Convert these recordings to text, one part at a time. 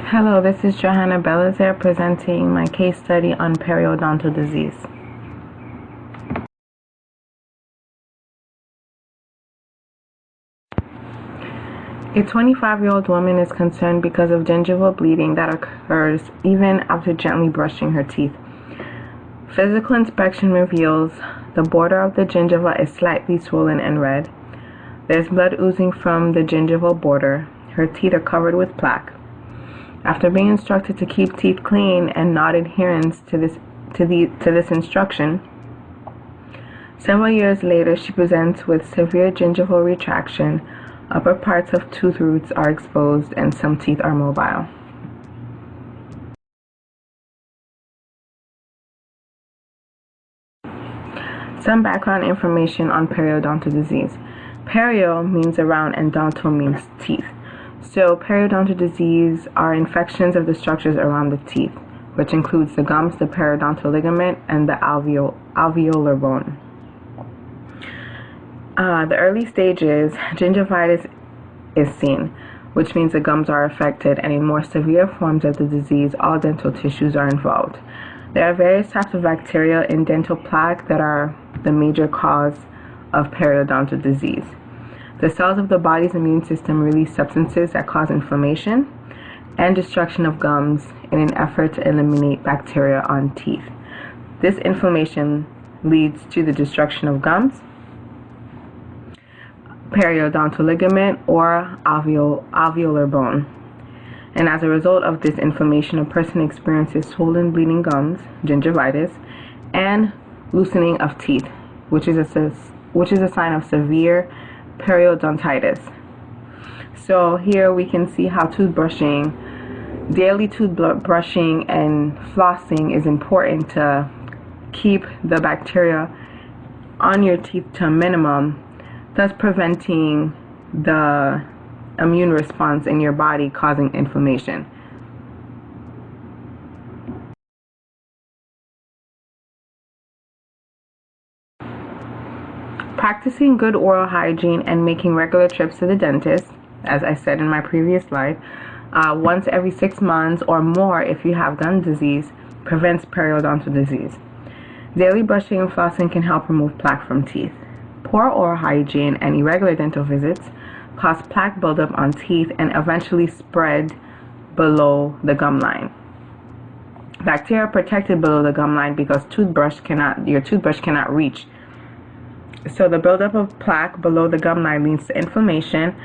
Hello, this is Johanna Belazer presenting my case study on periodontal disease. A 25-year-old woman is concerned because of gingival bleeding that occurs even after gently brushing her teeth. Physical inspection reveals the border of the gingiva is slightly swollen and red. There's blood oozing from the gingival border. Her teeth are covered with plaque. After being instructed to keep teeth clean and not adherence to this instruction, several years later she presents with severe gingival retraction. Upper parts of tooth roots are exposed and some teeth are mobile. Some background information on periodontal disease. Perio means around and dontal means teeth. So periodontal disease are infections of the structures around the teeth, which includes the gums, the periodontal ligament, and the alveolar bone. The early stages, gingivitis is seen, which means the gums are affected, and in more severe forms of the disease, all dental tissues are involved. There are various types of bacteria in dental plaque that are the major cause of periodontal disease. The cells of the body's immune system release substances that cause inflammation and destruction of gums in an effort to eliminate bacteria on teeth. This inflammation leads to the destruction of gums, periodontal ligament, or alveolar bone. And as a result of this inflammation, a person experiences swollen, bleeding gums, gingivitis, and loosening of teeth, which is a sign of severe periodontitis. So here we can see how daily toothbrushing and flossing is important to keep the bacteria on your teeth to a minimum, thus preventing the immune response in your body causing inflammation. Practicing good oral hygiene and making regular trips to the dentist, as I said in my previous slide, once every 6 months or more if you have gum disease, prevents periodontal disease. Daily brushing and flossing can help remove plaque from teeth. Poor oral hygiene and irregular dental visits cause plaque buildup on teeth and eventually spread below the gum line. Bacteria are protected below the gum line because your toothbrush cannot reach. So the buildup of plaque below the gum line leads to inflammation,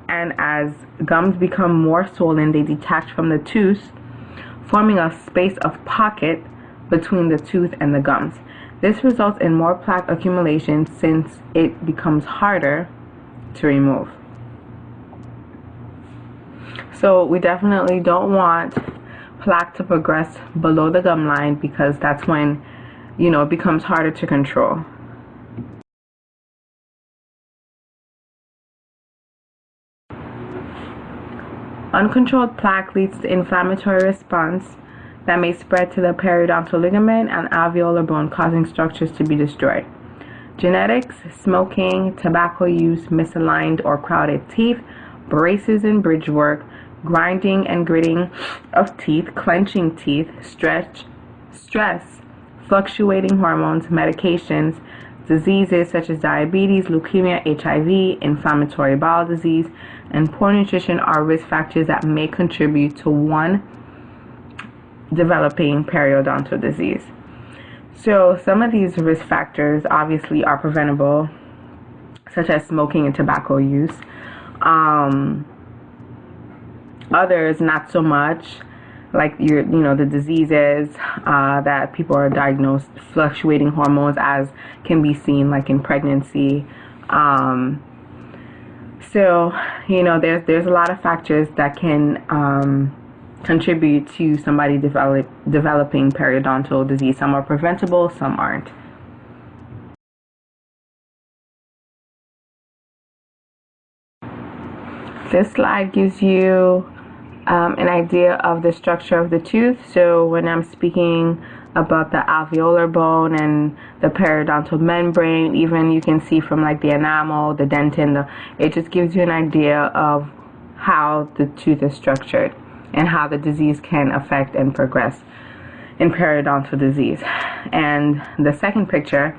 and as gums become more swollen, they detach from the tooth, forming a space of pocket between the tooth and the gums. This results in more plaque accumulation since it becomes harder to remove. So we definitely don't want plaque to progress below the gum line because that's when, it becomes harder to control. Uncontrolled plaque leads to inflammatory response that may spread to the periodontal ligament and alveolar bone, causing structures to be destroyed. Genetics, smoking, tobacco use, misaligned or crowded teeth, braces and bridge work, grinding and gritting of teeth, clenching teeth, stress, fluctuating hormones, medications, diseases such as diabetes, leukemia, HIV, inflammatory bowel disease, and poor nutrition are risk factors that may contribute to one developing periodontal disease. So some of these risk factors obviously are preventable, such as smoking and tobacco use. Others not so much, like the diseases that people are diagnosed, fluctuating hormones as can be seen like in pregnancy. So there's a lot of factors that can contribute to somebody developing periodontal disease. Some are preventable, some aren't. This slide gives you an idea of the structure of the tooth. So when I'm speaking about the alveolar bone and the periodontal membrane, even you can see from like the enamel, the dentin, it just gives you an idea of how the tooth is structured. and how the disease can affect and progress in periodontal disease. And the second picture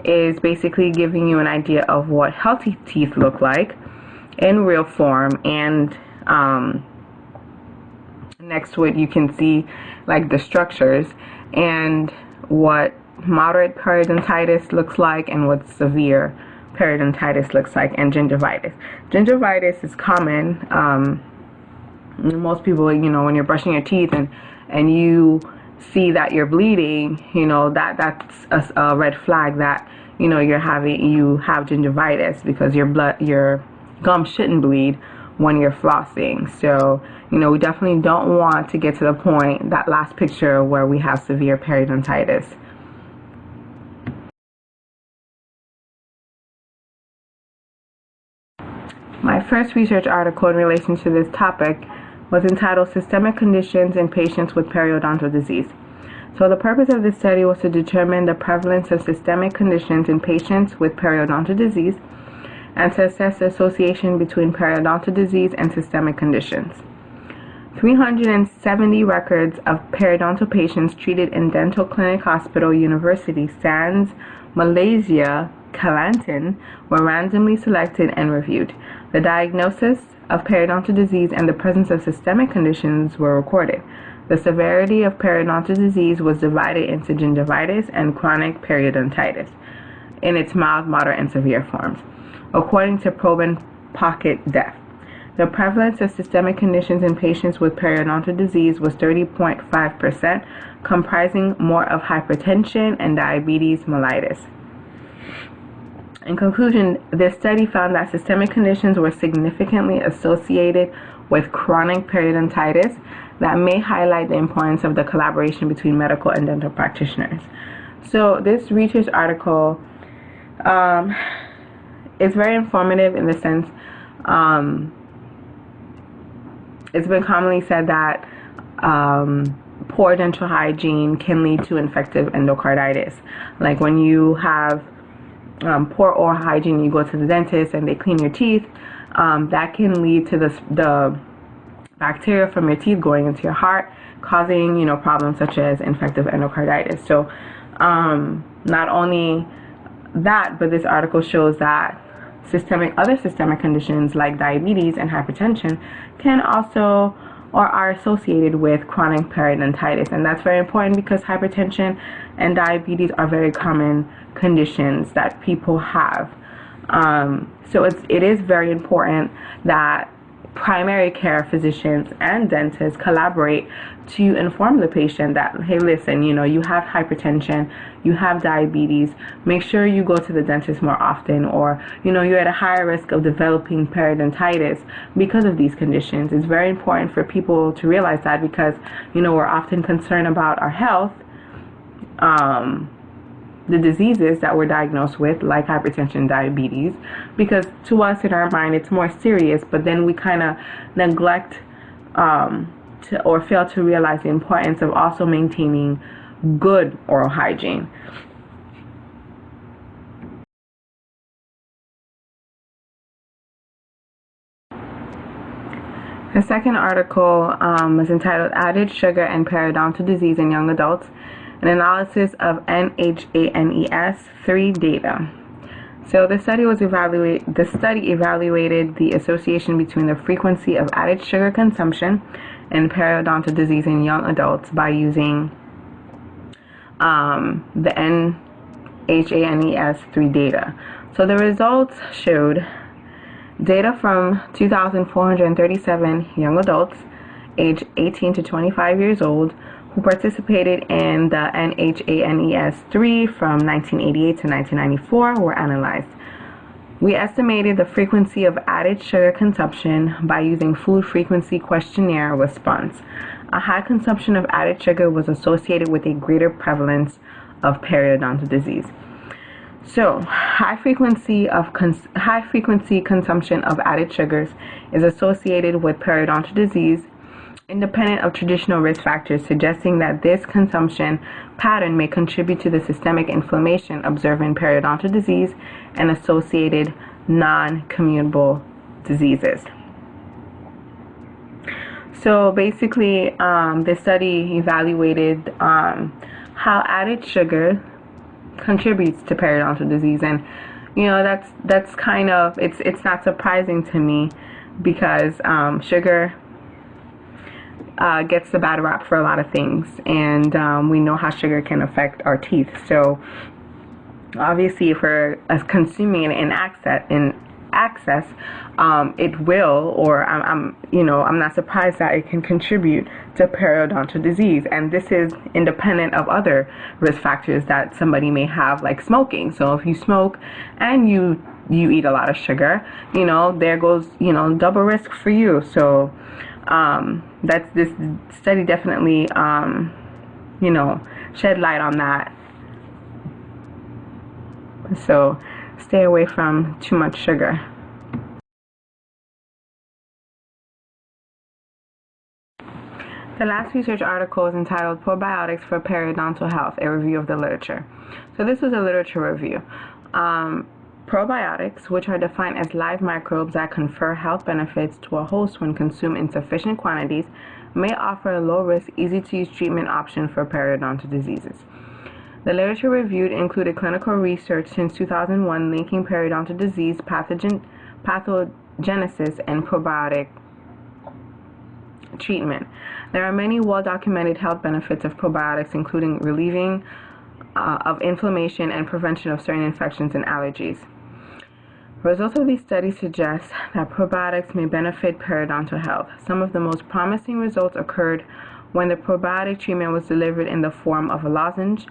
is basically giving you an idea of what healthy teeth look like in real form, and next to it you can see like the structures and what moderate periodontitis looks like and what severe periodontitis looks like, and gingivitis. Gingivitis is common. Most people, when you're brushing your teeth and you see that you're bleeding, that's a red flag that you have gingivitis, because your gum shouldn't bleed when you're flossing. So we definitely don't want to get to the point, that last picture, where we have severe periodontitis. My first research article in relation to this topic was entitled Systemic Conditions in Patients with Periodontal Disease. So the purpose of this study was to determine the prevalence of systemic conditions in patients with periodontal disease and to assess the association between periodontal disease and systemic conditions. 370 records of periodontal patients treated in Dental Clinic Hospital University Sans, Malaysia, Kelantan were randomly selected and reviewed. The diagnosis of periodontal disease and the presence of systemic conditions were recorded. The severity of periodontal disease was divided into gingivitis and chronic periodontitis in its mild, moderate, and severe forms, according to probe and pocket depth. The prevalence of systemic conditions in patients with periodontal disease was 30.5%, comprising more of hypertension and diabetes mellitus. In conclusion, this study found that systemic conditions were significantly associated with chronic periodontitis that may highlight the importance of the collaboration between medical and dental practitioners. So this research article is very informative in the sense it's been commonly said that poor dental hygiene can lead to infective endocarditis. Like when you have poor oral hygiene, you go to the dentist and they clean your teeth, that can lead to the bacteria from your teeth going into your heart, causing problems such as infective endocarditis. So not only that, but this article shows that other systemic conditions like diabetes and hypertension can also or are associated with chronic periodontitis, and that's very important because hypertension and diabetes are very common conditions that people have. So it is very important that primary care physicians and dentists collaborate to inform the patient that, hey, listen, you have hypertension, you have diabetes, make sure you go to the dentist more often, or you're at a higher risk of developing periodontitis because of these conditions. It's very important for people to realize that, because we're often concerned about our health, the diseases that we're diagnosed with, like hypertension and diabetes, because to us in our mind it's more serious, but then we kind of neglect or fail to realize the importance of also maintaining good oral hygiene. The second article was entitled Added Sugar and Periodontal Disease in Young Adults, an analysis of NHANES3 data. So the study evaluated the association between the frequency of added sugar consumption and periodontal disease in young adults by using the NHANES3 data. So the results showed data from 2,437 young adults aged 18 to 25 years old who participated in the NHANES3 from 1988 to 1994 were analyzed. We estimated the frequency of added sugar consumption by using food frequency questionnaire response. A high consumption of added sugar was associated with a greater prevalence of periodontal disease. So, high frequency consumption of added sugars is associated with periodontal disease, independent of traditional risk factors, suggesting that this consumption pattern may contribute to the systemic inflammation observed in periodontal disease and associated non-communicable diseases. So basically, the study evaluated how added sugar contributes to periodontal disease, and that's kind of, it's not surprising to me because sugar gets the bad rap for a lot of things, and we know how sugar can affect our teeth. So obviously, if we're consuming it in excess, it will, or I'm not surprised that it can contribute to periodontal disease. And this is independent of other risk factors that somebody may have, like smoking. So if you smoke and you eat a lot of sugar, there goes, double risk for you. So this study definitely, shed light on that. So stay away from too much sugar. The last research article is entitled Probiotics for Periodontal Health, a review of the literature. So this was a literature review. Probiotics, which are defined as live microbes that confer health benefits to a host when consumed in sufficient quantities, may offer a low-risk, easy-to-use treatment option for periodontal diseases. The literature reviewed included clinical research since 2001 linking periodontal disease, pathogenesis, and probiotic treatment. There are many well-documented health benefits of probiotics, including relieving of inflammation and prevention of certain infections and allergies. Results of these studies suggest that probiotics may benefit periodontal health. Some of the most promising results occurred when the probiotic treatment was delivered in the form of a lozenge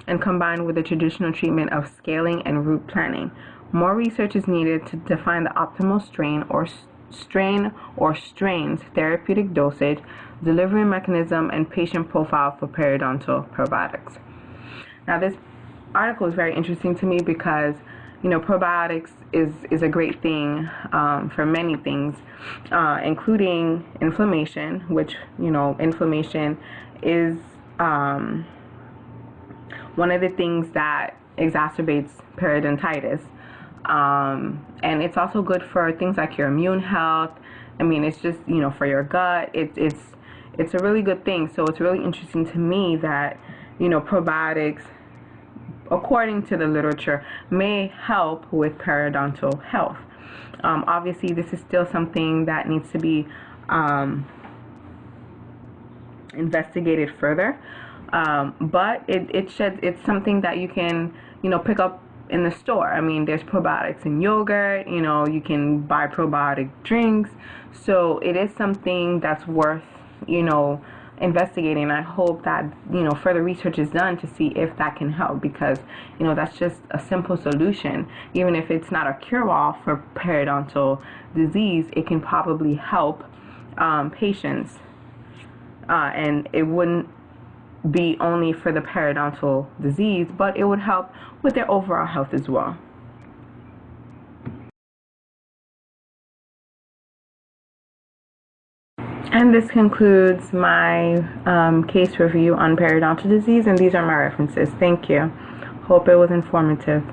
and combined with the traditional treatment of scaling and root planing. More research is needed to define the optimal strain or strains, therapeutic dosage, delivery mechanism, and patient profile for periodontal probiotics. Now, this article is very interesting to me because probiotics is a great thing for many things, including inflammation, which inflammation is one of the things that exacerbates periodontitis. And it's also good for things like your immune health. I mean, it's just, for your gut, it's a really good thing. So it's really interesting to me that, probiotics, according to the literature, may help with periodontal health. Obviously, this is still something that needs to be investigated further. But it's something that you can, pick up in the store. I mean, there's probiotics in yogurt, you can buy probiotic drinks. So it is something that's worth, investigating. I hope that, further research is done to see if that can help, because, that's just a simple solution. Even if it's not a cure-all for periodontal disease, it can probably help patients. And it wouldn't be only for the periodontal disease, but it would help with their overall health as well. And this concludes my case review on periodontal disease, and these are my references. Thank you. Hope it was informative.